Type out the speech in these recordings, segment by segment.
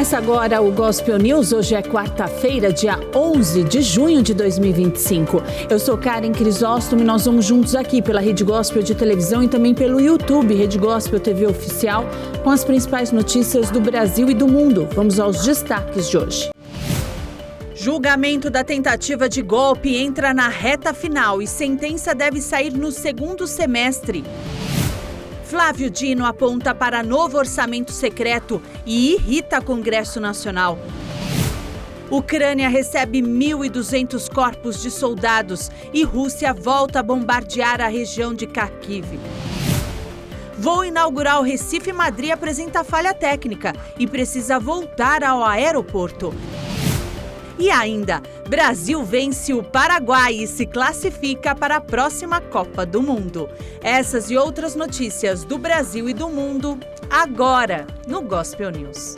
Começa agora o Gospel News. Hoje é quarta-feira, dia 11 de junho de 2025. Eu sou Karen Crisóstomo e nós vamos juntos aqui pela Rede Gospel de televisão e também pelo YouTube, Rede Gospel TV Oficial, com as principais notícias do Brasil e do mundo. Vamos aos destaques de hoje. Julgamento da tentativa de golpe entra na reta final e sentença deve sair no segundo semestre. Flávio Dino aponta para novo orçamento secreto e irrita Congresso Nacional. Ucrânia recebe 1.200 corpos de soldados e Rússia volta a bombardear a região de Kharkiv. Voo inaugural Recife-Madrid apresenta falha técnica e precisa voltar ao aeroporto. E ainda, Brasil vence o Paraguai e se classifica para a próxima Copa do Mundo. Essas e outras notícias do Brasil e do mundo, agora no Gospel News.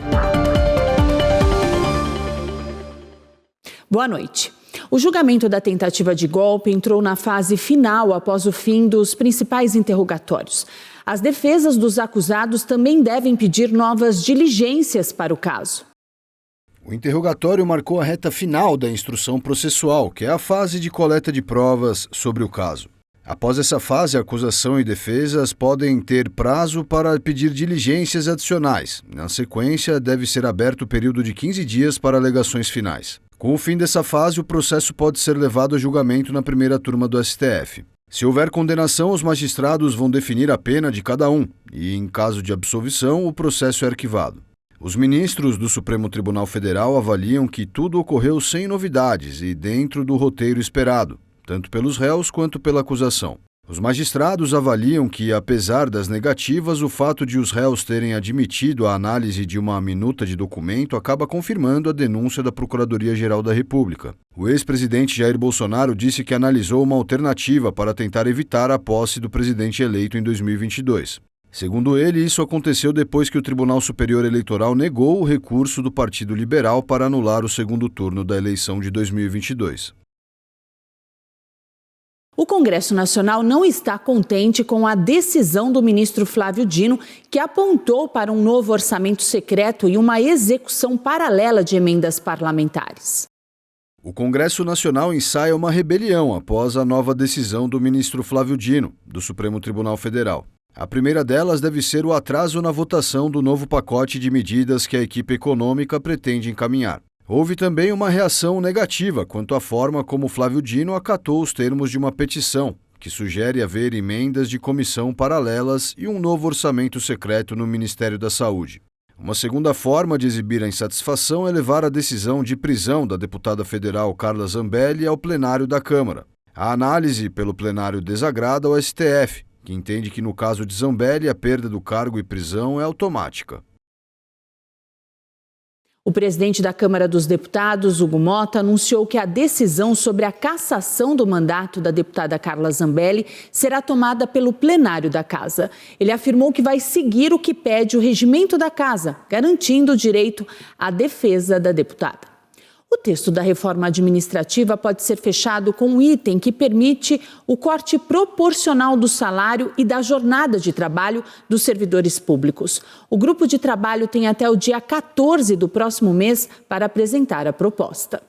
Boa noite. O julgamento da tentativa de golpe entrou na fase final após o fim dos principais interrogatórios. As defesas dos acusados também devem pedir novas diligências para o caso. O interrogatório marcou a reta final da instrução processual, que é a fase de coleta de provas sobre o caso. Após essa fase, a acusação e defesas podem ter prazo para pedir diligências adicionais. Na sequência, deve ser aberto o período de 15 dias para alegações finais. Com o fim dessa fase, o processo pode ser levado a julgamento na primeira turma do STF. Se houver condenação, os magistrados vão definir a pena de cada um e, em caso de absolvição, o processo é arquivado. Os ministros do Supremo Tribunal Federal avaliam que tudo ocorreu sem novidades e dentro do roteiro esperado, tanto pelos réus quanto pela acusação. Os magistrados avaliam que, apesar das negativas, o fato de os réus terem admitido a análise de uma minuta de documento acaba confirmando a denúncia da Procuradoria-Geral da República. O ex-presidente Jair Bolsonaro disse que analisou uma alternativa para tentar evitar a posse do presidente eleito em 2022. Segundo ele, isso aconteceu depois que o Tribunal Superior Eleitoral negou o recurso do Partido Liberal para anular o segundo turno da eleição de 2022. O Congresso Nacional não está contente com a decisão do ministro Flávio Dino, que apontou para um novo orçamento secreto e uma execução paralela de emendas parlamentares. O Congresso Nacional ensaia uma rebelião após a nova decisão do ministro Flávio Dino, do Supremo Tribunal Federal. A primeira delas deve ser o atraso na votação do novo pacote de medidas que a equipe econômica pretende encaminhar. Houve também uma reação negativa quanto à forma como Flávio Dino acatou os termos de uma petição, que sugere haver emendas de comissão paralelas e um novo orçamento secreto no Ministério da Saúde. Uma segunda forma de exibir a insatisfação é levar a decisão de prisão da deputada federal Carla Zambelli ao plenário da Câmara. A análise pelo plenário desagrada ao STF, que entende que no caso de Zambelli a perda do cargo e prisão é automática. O presidente da Câmara dos Deputados, Hugo Motta, anunciou que a decisão sobre a cassação do mandato da deputada Carla Zambelli será tomada pelo plenário da Casa. Ele afirmou que vai seguir o que pede o regimento da Casa, garantindo o direito à defesa da deputada. O texto da reforma administrativa pode ser fechado com um item que permite o corte proporcional do salário e da jornada de trabalho dos servidores públicos. O grupo de trabalho tem até o dia 14 do próximo mês para apresentar a proposta.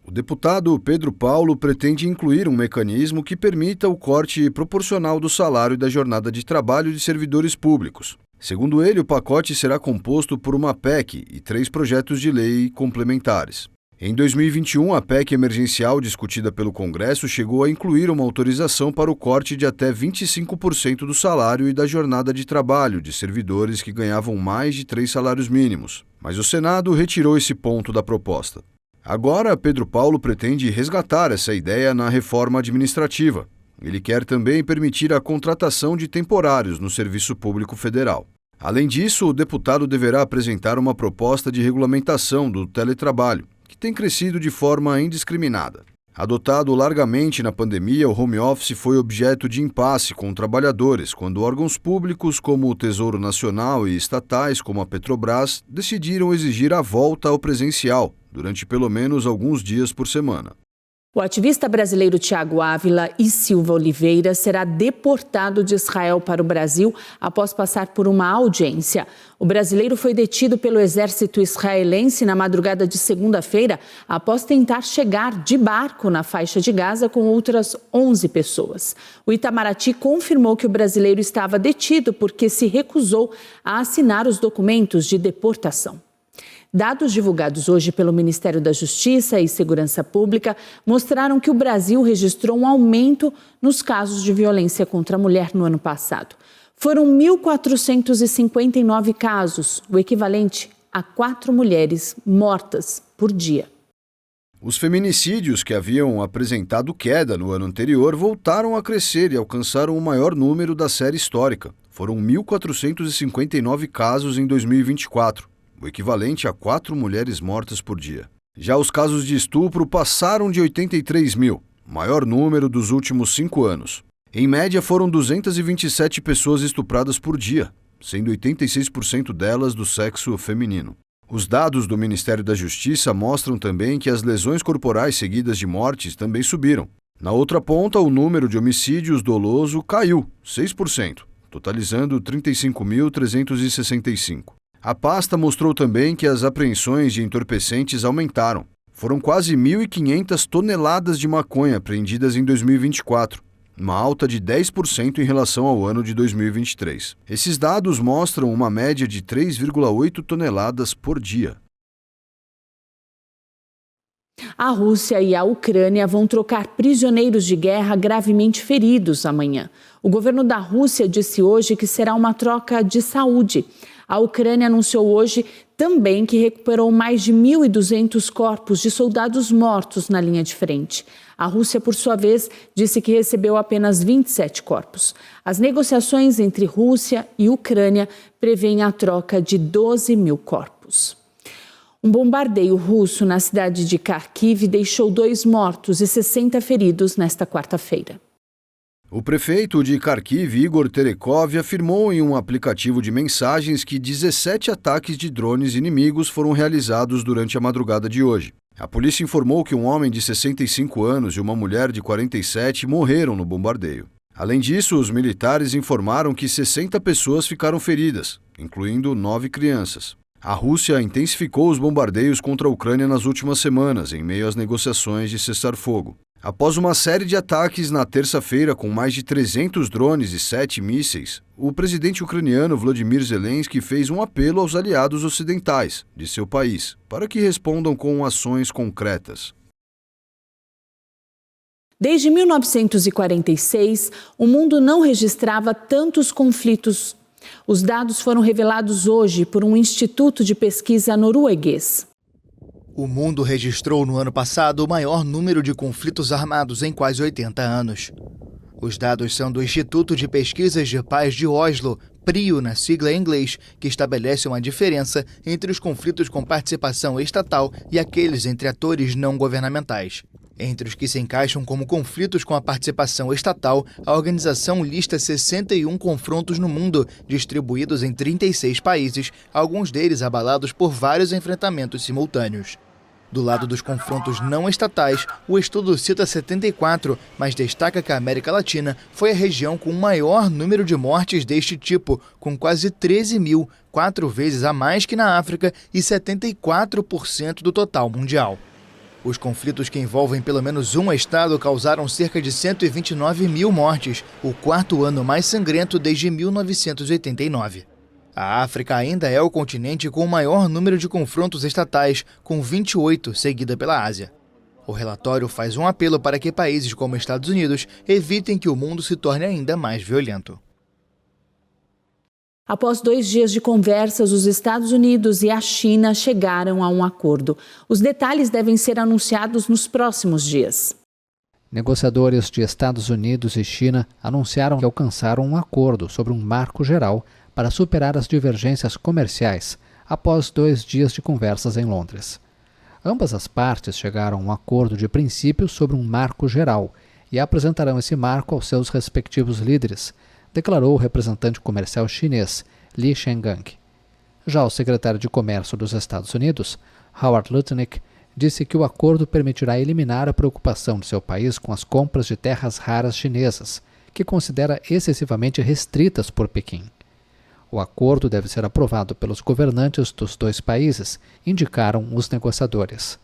O deputado Pedro Paulo pretende incluir um mecanismo que permita o corte proporcional do salário e da jornada de trabalho de servidores públicos. Segundo ele, o pacote será composto por uma PEC e 3 projetos de lei complementares. Em 2021, a PEC emergencial discutida pelo Congresso chegou a incluir uma autorização para o corte de até 25% do salário e da jornada de trabalho de servidores que ganhavam mais de 3 salários mínimos. Mas o Senado retirou esse ponto da proposta. Agora, Pedro Paulo pretende resgatar essa ideia na reforma administrativa. Ele quer também permitir a contratação de temporários no Serviço Público Federal. Além disso, o deputado deverá apresentar uma proposta de regulamentação do teletrabalho, que tem crescido de forma indiscriminada. Adotado largamente na pandemia, o home office foi objeto de impasse com trabalhadores, quando órgãos públicos como o Tesouro Nacional e estatais como a Petrobras decidiram exigir a volta ao presencial durante pelo menos alguns dias por semana. O ativista brasileiro Thiago Ávila e Silva Oliveira será deportado de Israel para o Brasil após passar por uma audiência. O brasileiro foi detido pelo exército israelense na madrugada de segunda-feira após tentar chegar de barco na faixa de Gaza com outras 11 pessoas. O Itamaraty confirmou que o brasileiro estava detido porque se recusou a assinar os documentos de deportação. Dados divulgados hoje pelo Ministério da Justiça e Segurança Pública mostraram que o Brasil registrou um aumento nos casos de violência contra a mulher no ano passado. Foram 1.459 casos, o equivalente a 4 mulheres mortas por dia. Os feminicídios, que haviam apresentado queda no ano anterior, voltaram a crescer e alcançaram o maior número da série histórica. Foram 1.459 casos em 2024. O equivalente a 4 mulheres mortas por dia. Já os casos de estupro passaram de 83 mil, maior número dos últimos 5 anos. Em média, foram 227 pessoas estupradas por dia, sendo 86% delas do sexo feminino. Os dados do Ministério da Justiça mostram também que as lesões corporais seguidas de mortes também subiram. Na outra ponta, o número de homicídios doloso caiu 6%, totalizando 35.365. A pasta mostrou também que as apreensões de entorpecentes aumentaram. Foram quase 1.500 toneladas de maconha apreendidas em 2024, uma alta de 10% em relação ao ano de 2023. Esses dados mostram uma média de 3,8 toneladas por dia. A Rússia e a Ucrânia vão trocar prisioneiros de guerra gravemente feridos amanhã. O governo da Rússia disse hoje que será uma troca de saúde. A Ucrânia anunciou hoje também que recuperou mais de 1.200 corpos de soldados mortos na linha de frente. A Rússia, por sua vez, disse que recebeu apenas 27 corpos. As negociações entre Rússia e Ucrânia prevêem a troca de 12 mil corpos. Um bombardeio russo na cidade de Kharkiv deixou 2 mortos e 60 feridos nesta quarta-feira. O prefeito de Kharkiv, Igor Terekov, afirmou em um aplicativo de mensagens que 17 ataques de drones inimigos foram realizados durante a madrugada de hoje. A polícia informou que um homem de 65 anos e uma mulher de 47 morreram no bombardeio. Além disso, os militares informaram que 60 pessoas ficaram feridas, incluindo 9 crianças. A Rússia intensificou os bombardeios contra a Ucrânia nas últimas semanas, em meio às negociações de cessar-fogo. Após uma série de ataques na terça-feira com mais de 300 drones e 7 mísseis, o presidente ucraniano Volodymyr Zelensky fez um apelo aos aliados ocidentais de seu país para que respondam com ações concretas. Desde 1946, o mundo não registrava tantos conflitos. Os dados foram revelados hoje por um instituto de pesquisa norueguês. O mundo registrou no ano passado o maior número de conflitos armados em quase 80 anos. Os dados são do Instituto de Pesquisas de Paz de Oslo, PRIO na sigla em inglês, que estabelece uma diferença entre os conflitos com participação estatal e aqueles entre atores não governamentais. Entre os que se encaixam como conflitos com a participação estatal, a organização lista 61 confrontos no mundo, distribuídos em 36 países, alguns deles abalados por vários enfrentamentos simultâneos. Do lado dos confrontos não estatais, o estudo cita 74, mas destaca que a América Latina foi a região com o maior número de mortes deste tipo, com quase 13 mil, 4 vezes a mais que na África e 74% do total mundial. Os conflitos que envolvem pelo menos um estado causaram cerca de 129 mil mortes, o 4º ano mais sangrento desde 1989. A África ainda é o continente com o maior número de confrontos estatais, com 28, seguida pela Ásia. O relatório faz um apelo para que países como Estados Unidos evitem que o mundo se torne ainda mais violento. Após 2 dias de conversas, os Estados Unidos e a China chegaram a um acordo. Os detalhes devem ser anunciados nos próximos dias. Negociadores de Estados Unidos e China anunciaram que alcançaram um acordo sobre um marco geral para superar as divergências comerciais após 2 dias de conversas em Londres. Ambas as partes chegaram a um acordo de princípios sobre um marco geral e apresentarão esse marco aos seus respectivos líderes, declarou o representante comercial chinês Li Shengang. Já o secretário de Comércio dos Estados Unidos, Howard Lutnick, disse que o acordo permitirá eliminar a preocupação de seu país com as compras de terras raras chinesas, que considera excessivamente restritas por Pequim. O acordo deve ser aprovado pelos governantes dos dois países, indicaram os negociadores.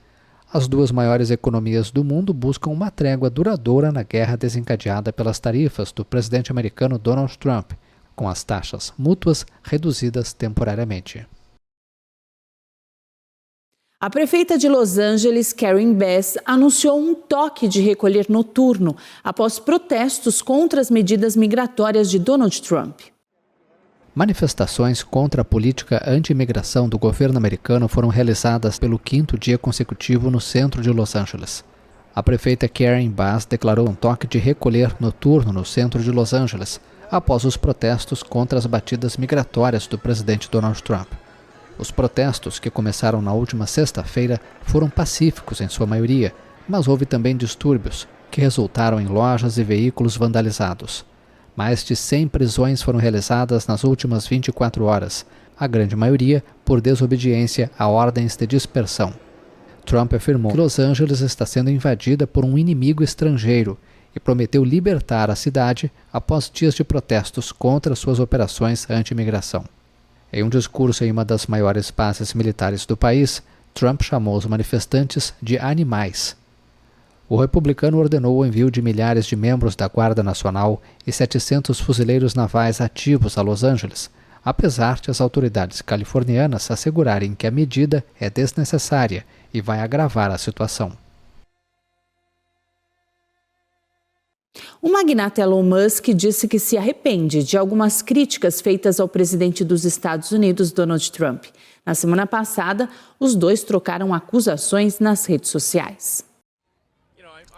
As duas maiores economias do mundo buscam uma trégua duradoura na guerra desencadeada pelas tarifas do presidente americano Donald Trump, com as taxas mútuas reduzidas temporariamente. A prefeita de Los Angeles, Karen Bass, anunciou um toque de recolher noturno após protestos contra as medidas migratórias de Donald Trump. Manifestações contra a política anti-imigração do governo americano foram realizadas pelo 5º dia consecutivo no centro de Los Angeles. A prefeita Karen Bass declarou um toque de recolher noturno no centro de Los Angeles, após os protestos contra as batidas migratórias do presidente Donald Trump. Os protestos, que começaram na última sexta-feira, foram pacíficos em sua maioria, mas houve também distúrbios, que resultaram em lojas e veículos vandalizados. Mais de 100 prisões foram realizadas nas últimas 24 horas, a grande maioria por desobediência a ordens de dispersão. Trump afirmou que Los Angeles está sendo invadida por um inimigo estrangeiro e prometeu libertar a cidade após dias de protestos contra suas operações anti-imigração. Em um discurso em uma das maiores bases militares do país, Trump chamou os manifestantes de animais. O republicano ordenou o envio de milhares de membros da Guarda Nacional e 700 fuzileiros navais ativos a Los Angeles, apesar de as autoridades californianas assegurarem que a medida é desnecessária e vai agravar a situação. O magnata Elon Musk disse que se arrepende de algumas críticas feitas ao presidente dos Estados Unidos, Donald Trump. Na semana passada, os dois trocaram acusações nas redes sociais.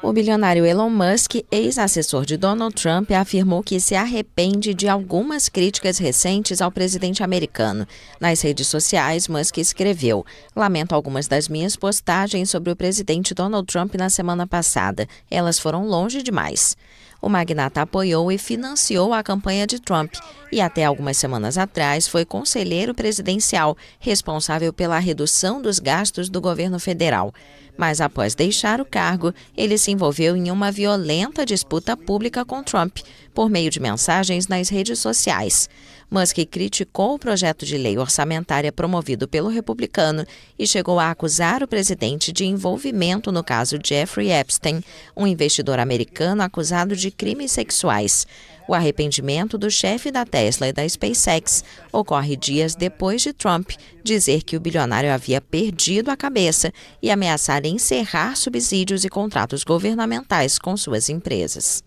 O bilionário Elon Musk, ex-assessor de Donald Trump, afirmou que se arrepende de algumas críticas recentes ao presidente americano. Nas redes sociais, Musk escreveu: "Lamento algumas das minhas postagens sobre o presidente Donald Trump na semana passada. Elas foram longe demais." O magnata apoiou e financiou a campanha de Trump e até algumas semanas atrás foi conselheiro presidencial responsável pela redução dos gastos do governo federal. Mas após deixar o cargo, ele se envolveu em uma violenta disputa pública com Trump por meio de mensagens nas redes sociais. Musk criticou o projeto de lei orçamentária promovido pelo republicano e chegou a acusar o presidente de envolvimento no caso Jeffrey Epstein, um investidor americano acusado de crimes sexuais. O arrependimento do chefe da Tesla e da SpaceX ocorre dias depois de Trump dizer que o bilionário havia perdido a cabeça e ameaçar encerrar subsídios e contratos governamentais com suas empresas.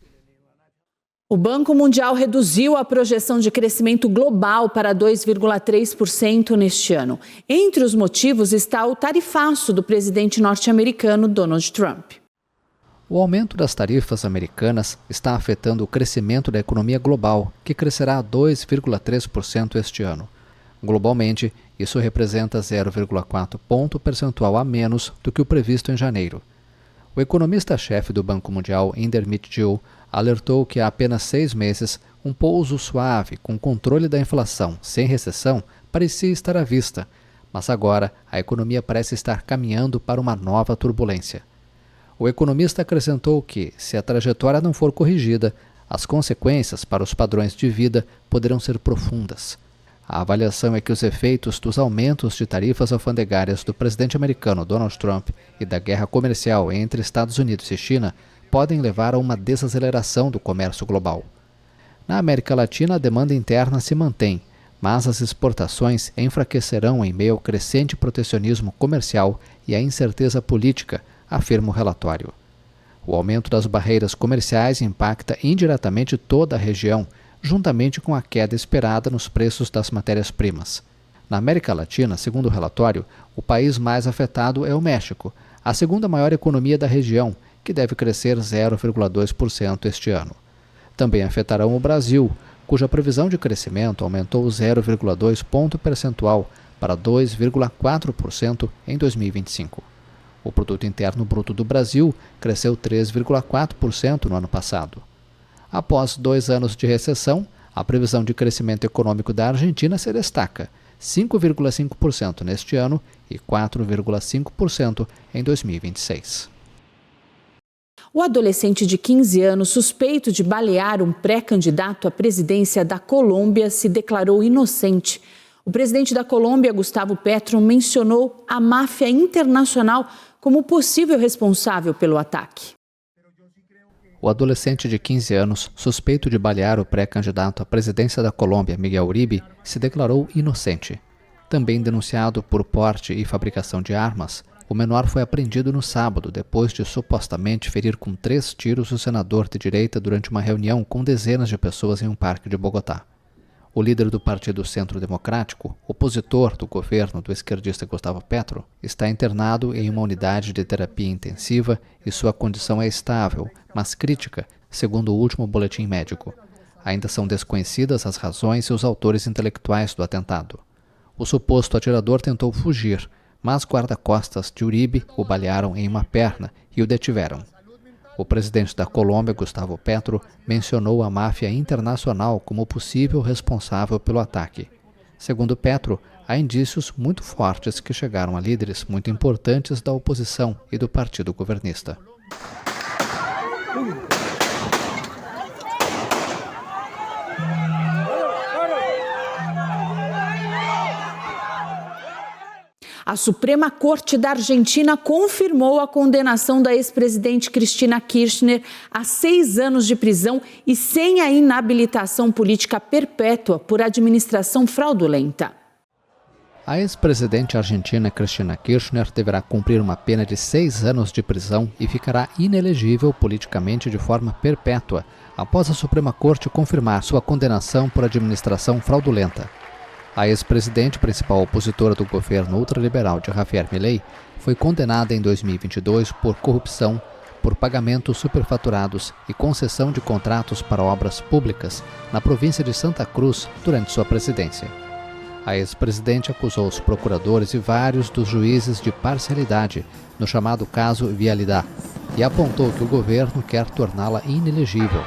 O Banco Mundial reduziu a projeção de crescimento global para 2,3% neste ano. Entre os motivos está o tarifaço do presidente norte-americano Donald Trump. O aumento das tarifas americanas está afetando o crescimento da economia global, que crescerá 2,3% este ano. Globalmente, isso representa 0,4 ponto percentual a menos do que o previsto em janeiro. O economista-chefe do Banco Mundial, Indermit Gill, alertou que há apenas 6 meses, um pouso suave com controle da inflação sem recessão parecia estar à vista, mas agora a economia parece estar caminhando para uma nova turbulência. O economista acrescentou que, se a trajetória não for corrigida, as consequências para os padrões de vida poderão ser profundas. A avaliação é que os efeitos dos aumentos de tarifas alfandegárias do presidente americano Donald Trump e da guerra comercial entre Estados Unidos e China podem levar a uma desaceleração do comércio global. Na América Latina, a demanda interna se mantém, mas as exportações enfraquecerão em meio ao crescente protecionismo comercial e à incerteza política, afirma o relatório. O aumento das barreiras comerciais impacta indiretamente toda a região, juntamente com a queda esperada nos preços das matérias-primas. Na América Latina, segundo o relatório, o país mais afetado é o México, a segunda maior economia da região, que deve crescer 0,2% este ano. Também afetarão o Brasil, cuja previsão de crescimento aumentou 0,2 ponto percentual para 2,4% em 2025. O Produto Interno Bruto do Brasil cresceu 3,4% no ano passado. Após 2 anos de recessão, a previsão de crescimento econômico da Argentina se destaca, 5,5% neste ano e 4,5% em 2026. O adolescente de 15 anos, suspeito de balear um pré-candidato à presidência da Colômbia, se declarou inocente. O presidente da Colômbia, Gustavo Petro, mencionou a máfia internacional como possível responsável pelo ataque. O adolescente de 15 anos, suspeito de balear o pré-candidato à presidência da Colômbia, Miguel Uribe, se declarou inocente. Também denunciado por porte e fabricação de armas, o menor foi apreendido no sábado, depois de supostamente ferir com 3 tiros o senador de direita durante uma reunião com dezenas de pessoas em um parque de Bogotá. O líder do Partido Centro Democrático, opositor do governo do esquerdista Gustavo Petro, está internado em uma unidade de terapia intensiva e sua condição é estável, mas crítica, segundo o último boletim médico. Ainda são desconhecidas as razões e os autores intelectuais do atentado. O suposto atirador tentou fugir, mas guarda-costas de Uribe o balearam em uma perna e o detiveram. O presidente da Colômbia, Gustavo Petro, mencionou a máfia internacional como possível responsável pelo ataque. Segundo Petro, há indícios muito fortes que chegaram a líderes muito importantes da oposição e do partido governista. A Suprema Corte da Argentina confirmou a condenação da ex-presidente Cristina Kirchner a 6 anos de prisão e sem a inabilitação política perpétua por administração fraudulenta. A ex-presidente argentina Cristina Kirchner deverá cumprir uma pena de 6 anos de prisão e ficará inelegível politicamente de forma perpétua, após a Suprema Corte confirmar sua condenação por administração fraudulenta. A ex-presidente, principal opositora do governo ultraliberal de Javier Milei, foi condenada em 2022 por corrupção, por pagamentos superfaturados e concessão de contratos para obras públicas na província de Santa Cruz durante sua presidência. A ex-presidente acusou os procuradores e vários dos juízes de parcialidade no chamado caso Vialidad e apontou que o governo quer torná-la inelegível.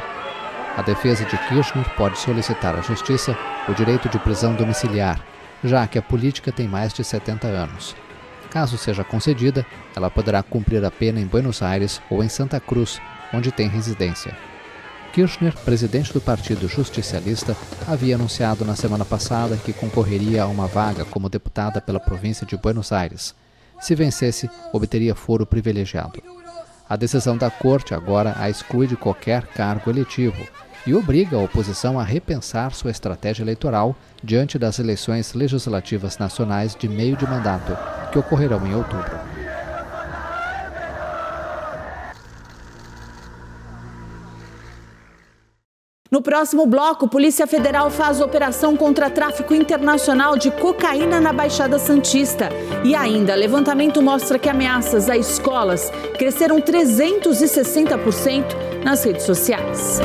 A defesa de Kirchner pode solicitar à Justiça o direito de prisão domiciliar, já que a política tem mais de 70 anos. Caso seja concedida, ela poderá cumprir a pena em Buenos Aires ou em Santa Cruz, onde tem residência. Kirchner, presidente do Partido Justicialista, havia anunciado na semana passada que concorreria a uma vaga como deputada pela província de Buenos Aires. Se vencesse, obteria foro privilegiado. A decisão da Corte agora a exclui de qualquer cargo eletivo e obriga a oposição a repensar sua estratégia eleitoral diante das eleições legislativas nacionais de meio de mandato, que ocorrerão em outubro. No próximo bloco, Polícia Federal faz operação contra tráfico internacional de cocaína na Baixada Santista. E ainda, levantamento mostra que ameaças a escolas cresceram 360% nas redes sociais.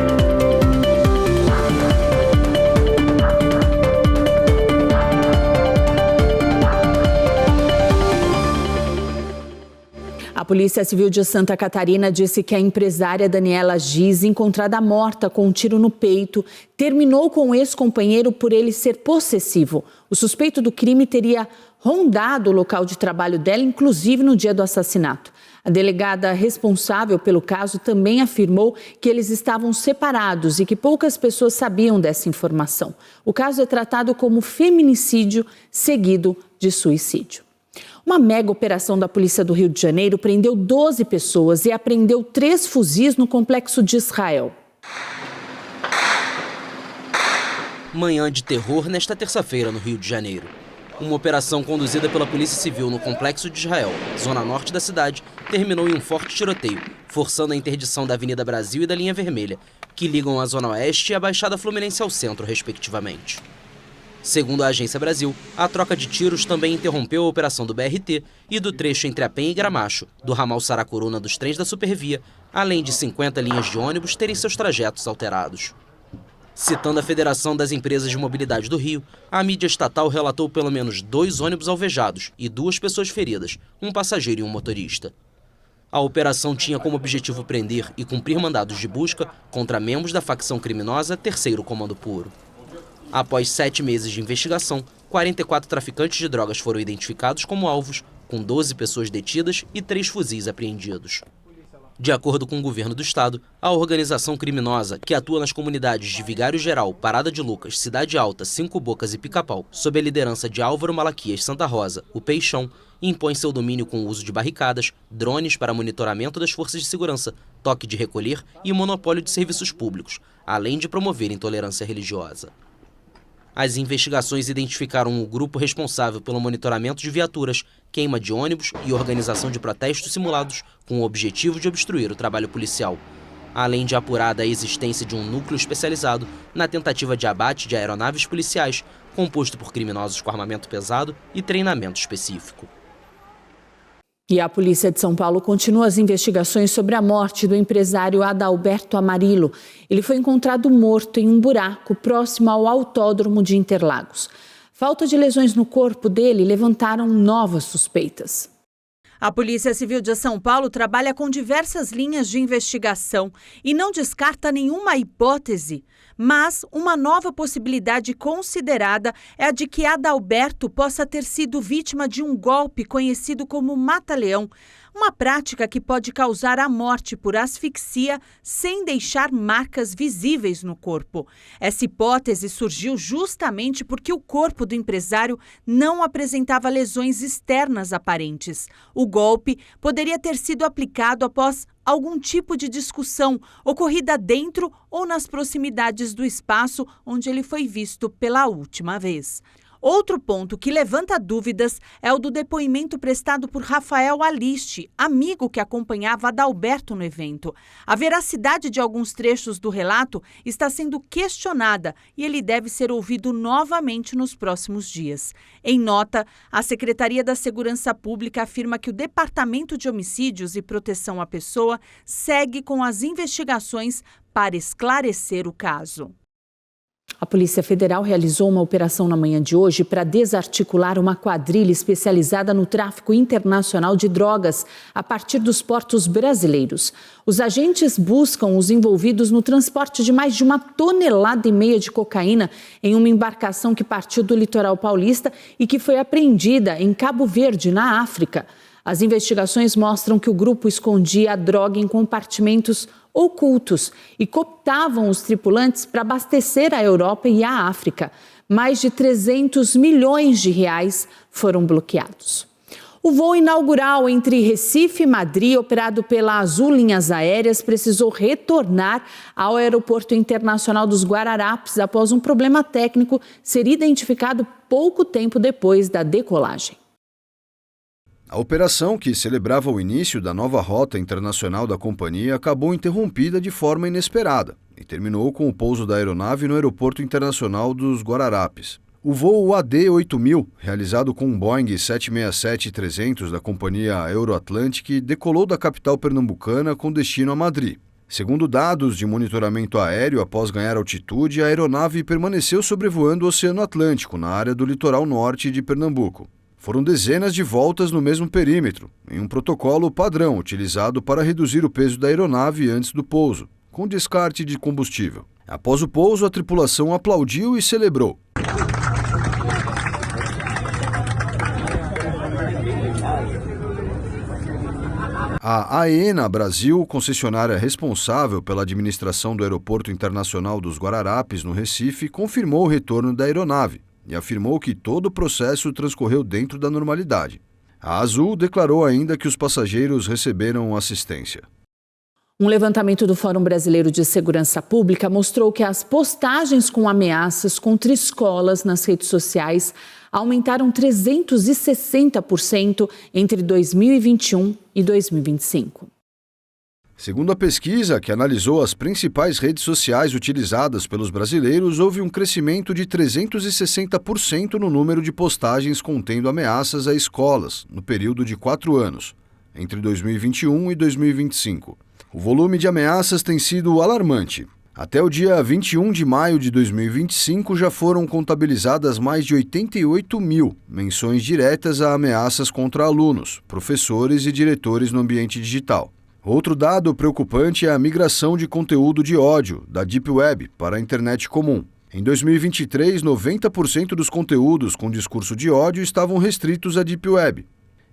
A Polícia Civil de Santa Catarina disse que a empresária Daniela Giz, encontrada morta com um tiro no peito, terminou com o ex-companheiro por ele ser possessivo. O suspeito do crime teria rondado o local de trabalho dela, inclusive no dia do assassinato. A delegada responsável pelo caso também afirmou que eles estavam separados e que poucas pessoas sabiam dessa informação. O caso é tratado como feminicídio seguido de suicídio. Uma mega operação da Polícia do Rio de Janeiro prendeu 12 pessoas e apreendeu 3 fuzis no Complexo de Israel. Manhã de terror nesta terça-feira no Rio de Janeiro. Uma operação conduzida pela Polícia Civil no Complexo de Israel, zona norte da cidade, terminou em um forte tiroteio, forçando a interdição da Avenida Brasil e da Linha Vermelha, que ligam a Zona Oeste e a Baixada Fluminense ao centro, respectivamente. Segundo a Agência Brasil, a troca de tiros também interrompeu a operação do BRT e do trecho entre a Penha e Gramacho, do ramal Saracuruna dos trens da Supervia, além de 50 linhas de ônibus terem seus trajetos alterados. Citando a Federação das Empresas de Mobilidade do Rio, a mídia estatal relatou pelo menos 2 ônibus alvejados e 2 pessoas feridas, um passageiro e um motorista. A operação tinha como objetivo prender e cumprir mandados de busca contra membros da facção criminosa Terceiro Comando Puro. Após 7 meses de investigação, 44 traficantes de drogas foram identificados como alvos, com 12 pessoas detidas e 3 fuzis apreendidos. De acordo com o governo do estado, a organização criminosa, que atua nas comunidades de Vigário Geral, Parada de Lucas, Cidade Alta, Cinco Bocas e Pica-Pau, sob a liderança de Álvaro Malaquias Santa Rosa, o Peixão, impõe seu domínio com o uso de barricadas, drones para monitoramento das forças de segurança, toque de recolher e monopólio de serviços públicos, além de promover intolerância religiosa. As investigações identificaram o grupo responsável pelo monitoramento de viaturas, queima de ônibus e organização de protestos simulados com o objetivo de obstruir o trabalho policial, além de apurada a existência de um núcleo especializado na tentativa de abate de aeronaves policiais, composto por criminosos com armamento pesado e treinamento específico. E a Polícia de São Paulo continua as investigações sobre a morte do empresário Adalberto Amarillo. Ele foi encontrado morto em um buraco próximo ao Autódromo de Interlagos. Falta de lesões no corpo dele levantaram novas suspeitas. A Polícia Civil de São Paulo trabalha com diversas linhas de investigação e não descarta nenhuma hipótese. Mas uma nova possibilidade considerada é a de que Adalberto possa ter sido vítima de um golpe conhecido como mata-leão, uma prática que pode causar a morte por asfixia sem deixar marcas visíveis no corpo. Essa hipótese surgiu justamente porque o corpo do empresário não apresentava lesões externas aparentes. O golpe poderia ter sido aplicado após algum tipo de discussão ocorrida dentro ou nas proximidades do espaço onde ele foi visto pela última vez. Outro ponto que levanta dúvidas é o do depoimento prestado por Rafael Aliste, amigo que acompanhava Adalberto no evento. A veracidade de alguns trechos do relato está sendo questionada e ele deve ser ouvido novamente nos próximos dias. Em nota, a Secretaria da Segurança Pública afirma que o Departamento de Homicídios e Proteção à Pessoa segue com as investigações para esclarecer o caso. A Polícia Federal realizou uma operação na manhã de hoje para desarticular uma quadrilha especializada no tráfico internacional de drogas a partir dos portos brasileiros. Os agentes buscam os envolvidos no transporte de mais de 1,5 toneladas de cocaína em uma embarcação que partiu do litoral paulista e que foi apreendida em Cabo Verde, na África. As investigações mostram que o grupo escondia a droga em compartimentos ocultos e cooptavam os tripulantes para abastecer a Europa e a África. Mais de 300 milhões de reais foram bloqueados. O voo inaugural entre Recife e Madrid, operado pela Azul Linhas Aéreas, precisou retornar ao Aeroporto Internacional dos Guararapes após um problema técnico ser identificado pouco tempo depois da decolagem. A operação, que celebrava o início da nova rota internacional da companhia, acabou interrompida de forma inesperada e terminou com o pouso da aeronave no Aeroporto Internacional dos Guararapes. O voo AD8000, realizado com um Boeing 767-300 da companhia Euroatlantic, decolou da capital pernambucana com destino a Madrid. Segundo dados de monitoramento aéreo, após ganhar altitude, a aeronave permaneceu sobrevoando o Oceano Atlântico, na área do litoral norte de Pernambuco. Foram dezenas de voltas no mesmo perímetro, em um protocolo padrão utilizado para reduzir o peso da aeronave antes do pouso, com descarte de combustível. Após o pouso, a tripulação aplaudiu e celebrou. A AENA Brasil, concessionária responsável pela administração do Aeroporto Internacional dos Guararapes, no Recife, confirmou o retorno da aeronave e afirmou que todo o processo transcorreu dentro da normalidade. A Azul declarou ainda que os passageiros receberam assistência. Um levantamento do Fórum Brasileiro de Segurança Pública mostrou que as postagens com ameaças contra escolas nas redes sociais aumentaram 360% entre 2021 e 2025. Segundo a pesquisa, que analisou as principais redes sociais utilizadas pelos brasileiros, houve um crescimento de 360% no número de postagens contendo ameaças a escolas, no período de 4 anos, entre 2021 e 2025. O volume de ameaças tem sido alarmante. Até o dia 21 de maio de 2025, já foram contabilizadas mais de 88 mil menções diretas a ameaças contra alunos, professores e diretores no ambiente digital. Outro dado preocupante é a migração de conteúdo de ódio da Deep Web para a internet comum. Em 2023, 90% dos conteúdos com discurso de ódio estavam restritos à Deep Web.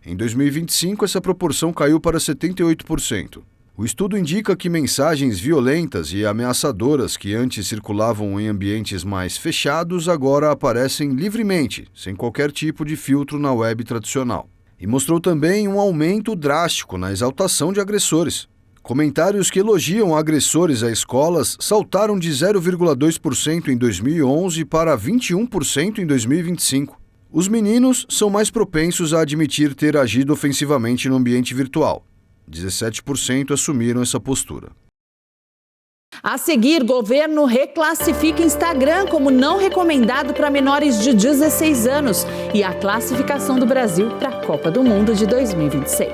Em 2025, essa proporção caiu para 78%. O estudo indica que mensagens violentas e ameaçadoras que antes circulavam em ambientes mais fechados agora aparecem livremente, sem qualquer tipo de filtro na web tradicional. E mostrou também um aumento drástico na exaltação de agressores. Comentários que elogiam agressores a escolas saltaram de 0,2% em 2011 para 21% em 2025. Os meninos são mais propensos a admitir ter agido ofensivamente no ambiente virtual. 17% assumiram essa postura. A seguir, governo reclassifica Instagram como não recomendado para menores de 16 anos e a classificação do Brasil para a Copa do Mundo de 2026.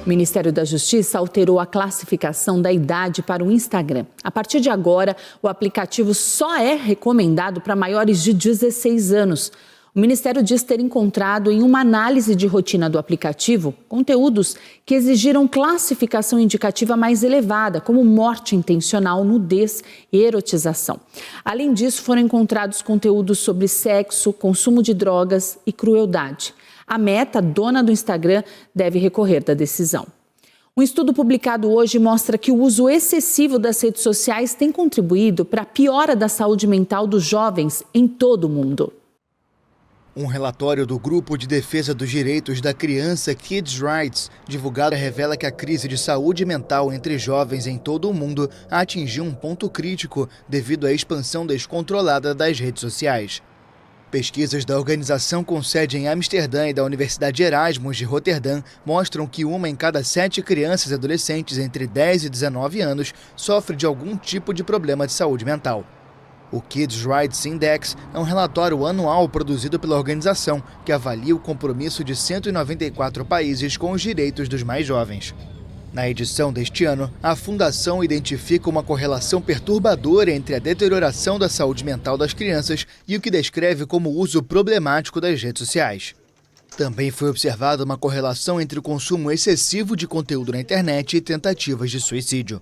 O Ministério da Justiça alterou a classificação da idade para o Instagram. A partir de agora, o aplicativo só é recomendado para maiores de 16 anos. O Ministério diz ter encontrado em uma análise de rotina do aplicativo conteúdos que exigiram classificação indicativa mais elevada, como morte intencional, nudez e erotização. Além disso, foram encontrados conteúdos sobre sexo, consumo de drogas e crueldade. A Meta, dona do Instagram, deve recorrer da decisão. Um estudo publicado hoje mostra que o uso excessivo das redes sociais tem contribuído para a piora da saúde mental dos jovens em todo o mundo. Um relatório do Grupo de Defesa dos Direitos da Criança, Kids Rights, divulgado, revela que a crise de saúde mental entre jovens em todo o mundo atingiu um ponto crítico devido à expansão descontrolada das redes sociais. Pesquisas da organização com sede em Amsterdã e da Universidade Erasmus de Roterdã mostram que 1 em cada 7 crianças e adolescentes entre 10 e 19 anos sofre de algum tipo de problema de saúde mental. O Kids Rights Index é um relatório anual produzido pela organização que avalia o compromisso de 194 países com os direitos dos mais jovens. Na edição deste ano, a Fundação identifica uma correlação perturbadora entre a deterioração da saúde mental das crianças e o que descreve como uso problemático das redes sociais. Também foi observada uma correlação entre o consumo excessivo de conteúdo na internet e tentativas de suicídio.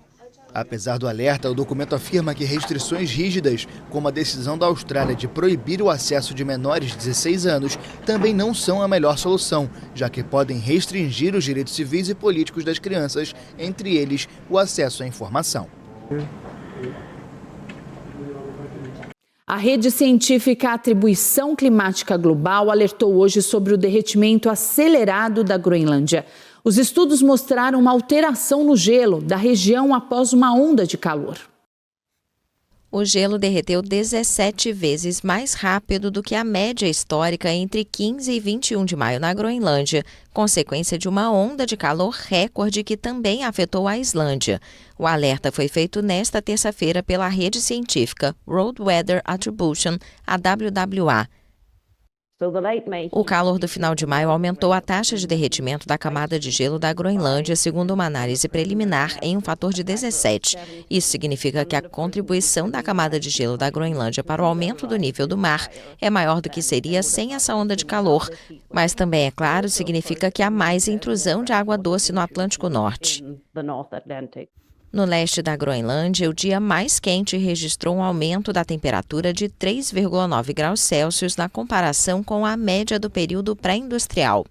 Apesar do alerta, o documento afirma que restrições rígidas, como a decisão da Austrália de proibir o acesso de menores de 16 anos, também não são a melhor solução, já que podem restringir os direitos civis e políticos das crianças, entre eles o acesso à informação. A rede científica Atribuição Climática Global alertou hoje sobre o derretimento acelerado da Groenlândia. Os estudos mostraram uma alteração no gelo da região após uma onda de calor. O gelo derreteu 17 vezes mais rápido do que a média histórica entre 15 e 21 de maio na Groenlândia, consequência de uma onda de calor recorde que também afetou a Islândia. O alerta foi feito nesta terça-feira pela rede científica World Weather Attribution, a WWA. O calor do final de maio aumentou a taxa de derretimento da camada de gelo da Groenlândia, segundo uma análise preliminar, em um fator de 17. Isso significa que a contribuição da camada de gelo da Groenlândia para o aumento do nível do mar é maior do que seria sem essa onda de calor. Mas também, é claro, significa que há mais intrusão de água doce no Atlântico Norte. No leste da Groenlândia, o dia mais quente registrou um aumento da temperatura de 3,9 graus Celsius na comparação com a média do período pré-industrial.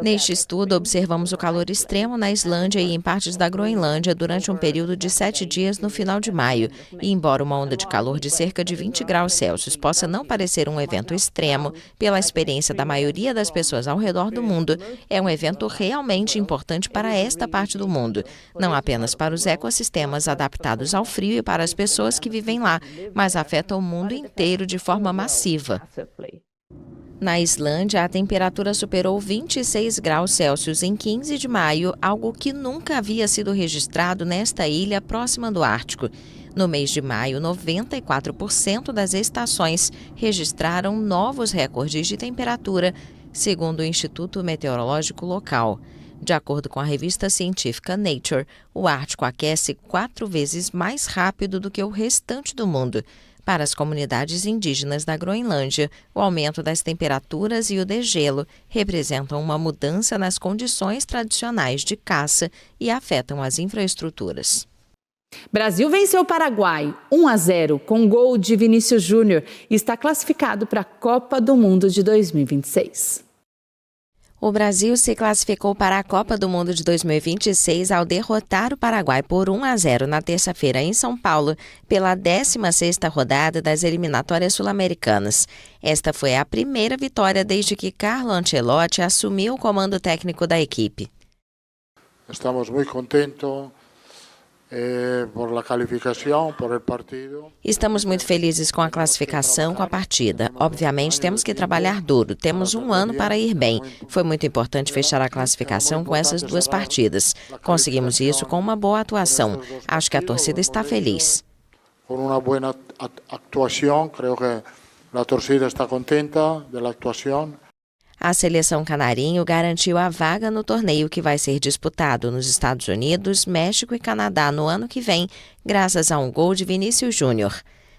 Neste estudo, observamos o calor extremo na Islândia e em partes da Groenlândia durante um período de 7 dias no final de maio. E embora uma onda de calor de cerca de 20 graus Celsius possa não parecer um evento extremo, pela experiência da maioria das pessoas ao redor do mundo, é um evento realmente importante para esta parte do mundo. Não apenas para os ecossistemas adaptados ao frio e para as pessoas que vivem lá, mas afeta o mundo inteiro de forma massiva. Na Islândia, a temperatura superou 26 graus Celsius em 15 de maio, algo que nunca havia sido registrado nesta ilha próxima do Ártico. No mês de maio, 94% das estações registraram novos recordes de temperatura, segundo o Instituto Meteorológico local. De acordo com a revista científica Nature, o Ártico aquece 4 vezes mais rápido do que o restante do mundo. Para as comunidades indígenas da Groenlândia, o aumento das temperaturas e o degelo representam uma mudança nas condições tradicionais de caça e afetam as infraestruturas. Brasil venceu o Paraguai 1-0 com gol de Vinícius Júnior e está classificado para a Copa do Mundo de 2026. O Brasil se classificou para a Copa do Mundo de 2026 ao derrotar o Paraguai por 1-0 na terça-feira em São Paulo, pela 16ª rodada das eliminatórias sul-americanas. Esta foi a primeira vitória desde que Carlo Ancelotti assumiu o comando técnico da equipe. Estamos muito contentes. Estamos muito felizes com a classificação, com a partida. Obviamente, temos que trabalhar duro. Temos um ano para ir bem. Foi muito importante fechar a classificação com essas duas partidas. Conseguimos isso com uma boa atuação. Acho que a torcida está feliz. Com uma boa atuação, creio que a torcida está contenta da atuação. A seleção canarinho garantiu a vaga no torneio que vai ser disputado nos Estados Unidos, México e Canadá no ano que vem, graças a um gol de Vinícius Júnior.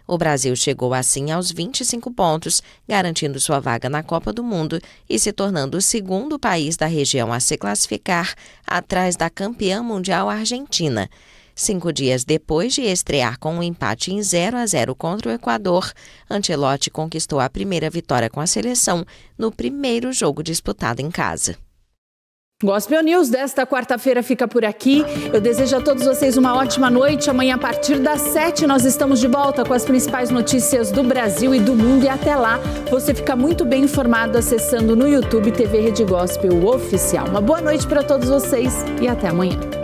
O Brasil chegou assim aos 25 pontos, garantindo sua vaga na Copa do Mundo e se tornando o segundo país da região a se classificar, atrás da campeã mundial Argentina. 5 dias depois de estrear com um empate em 0-0 contra o Equador, Ancelotti conquistou a primeira vitória com a seleção no primeiro jogo disputado em casa. Gospel News desta quarta-feira fica por aqui. Eu desejo a todos vocês uma ótima noite. Amanhã, a partir das 7, nós estamos de volta com as principais notícias do Brasil e do mundo. E até lá, você fica muito bem informado acessando no YouTube TV Rede Gospel Oficial. Uma boa noite para todos vocês e até amanhã.